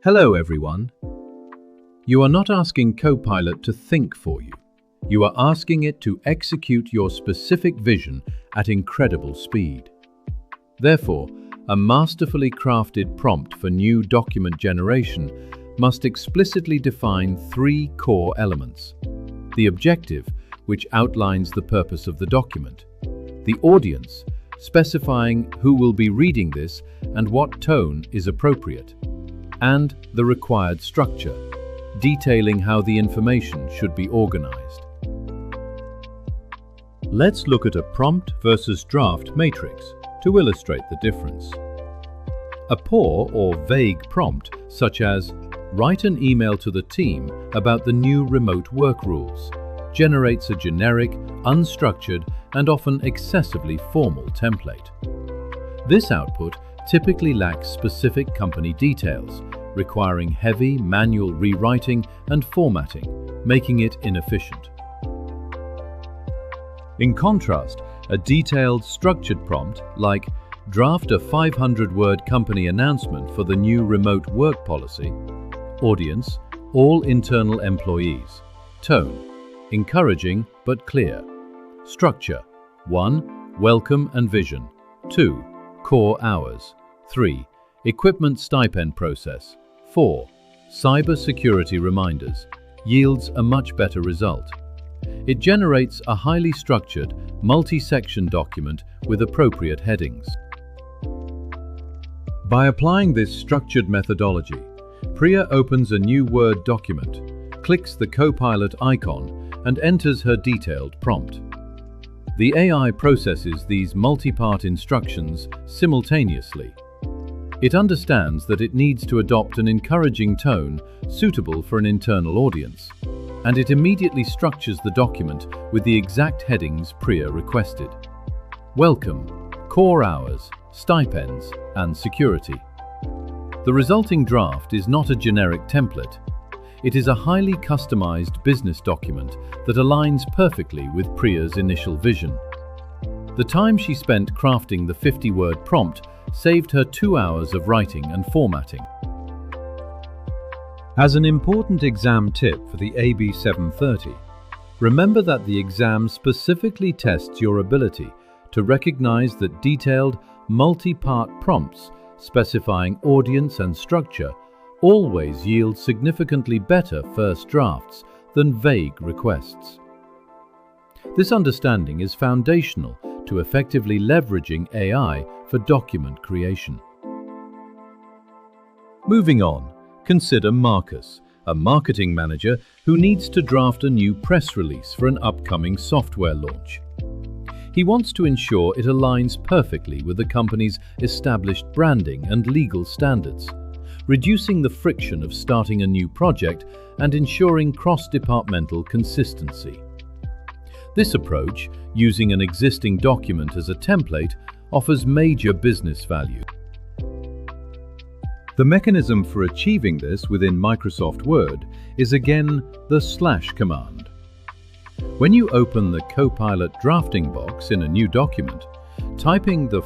Hello everyone. You are not asking Copilot to think for you. You are asking it to execute your specific vision at incredible speed. Therefore, a masterfully crafted prompt for new document generation must explicitly define three core elements: the objective, which outlines the purpose of the document; the audience, specifying who will be reading this and what tone is appropriate; and the required structure, detailing how the information should be organized. Let's look at a prompt versus draft matrix to illustrate the difference. A poor or vague prompt, such as "Write an email to the team about the new remote work rules," generates a generic, unstructured, and often excessively formal template. This output typically lacks specific company details, requiring heavy manual rewriting and formatting, making it inefficient. In contrast, a detailed, structured prompt like "Draft a 500-word company announcement for the new remote work policy," audience, all internal employees; tone, encouraging but clear; structure, 1. Welcome and vision; 2. Core hours; 3. Equipment stipend process; 4. Cyber security reminders, yields a much better result. It generates a highly structured, multi-section document with appropriate headings. By applying this structured methodology, Priya opens a new Word document, clicks the Copilot icon, and enters her detailed prompt. The AI processes these multi-part instructions simultaneously. It understands that it needs to adopt an encouraging tone suitable for an internal audience, and it immediately structures the document with the exact headings Priya requested: welcome, core hours, stipends, and security. The resulting draft is not a generic template. It is a highly customized business document that aligns perfectly with Priya's initial vision. The time she spent crafting the 50-word prompt saved her 2 hours of writing and formatting. As an important exam tip for the AB-730, remember that the exam specifically tests your ability to recognize that detailed, multi-part prompts specifying audience and structure always yield significantly better first drafts than vague requests. This understanding is foundational to effectively leveraging AI for document creation. Moving on, consider Marcus, a marketing manager who needs to draft a new press release for an upcoming software launch. He wants to ensure it aligns perfectly with the company's established branding and legal standards, reducing the friction of starting a new project and ensuring cross-departmental consistency. This approach, using an existing document as a template, offers major business value. The mechanism for achieving this within Microsoft Word is again the / command. When you open the Copilot drafting box in a new document, typing the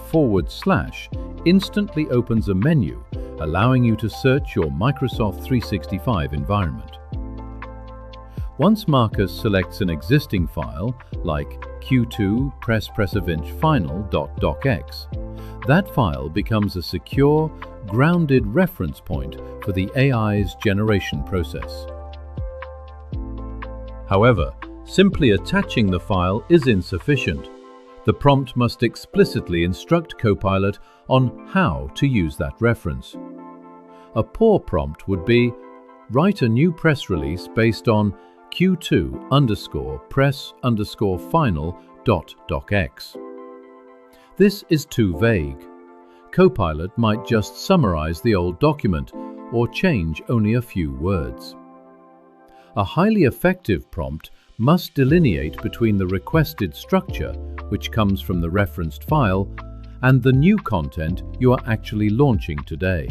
/ instantly opens a menu, allowing you to search your Microsoft 365 environment. Once Marcus selects an existing file, like Q2 press/event final.docx, that file becomes a secure, grounded reference point for the AI's generation process. However, simply attaching the file is insufficient. The prompt must explicitly instruct Copilot on how to use that reference. A poor prompt would be, "Write a new press release based on Q2 press final.docx." This is too vague. Copilot might just summarize the old document or change only a few words. A highly effective prompt must delineate between the requested structure, which comes from the referenced file, and the new content you are actually launching today.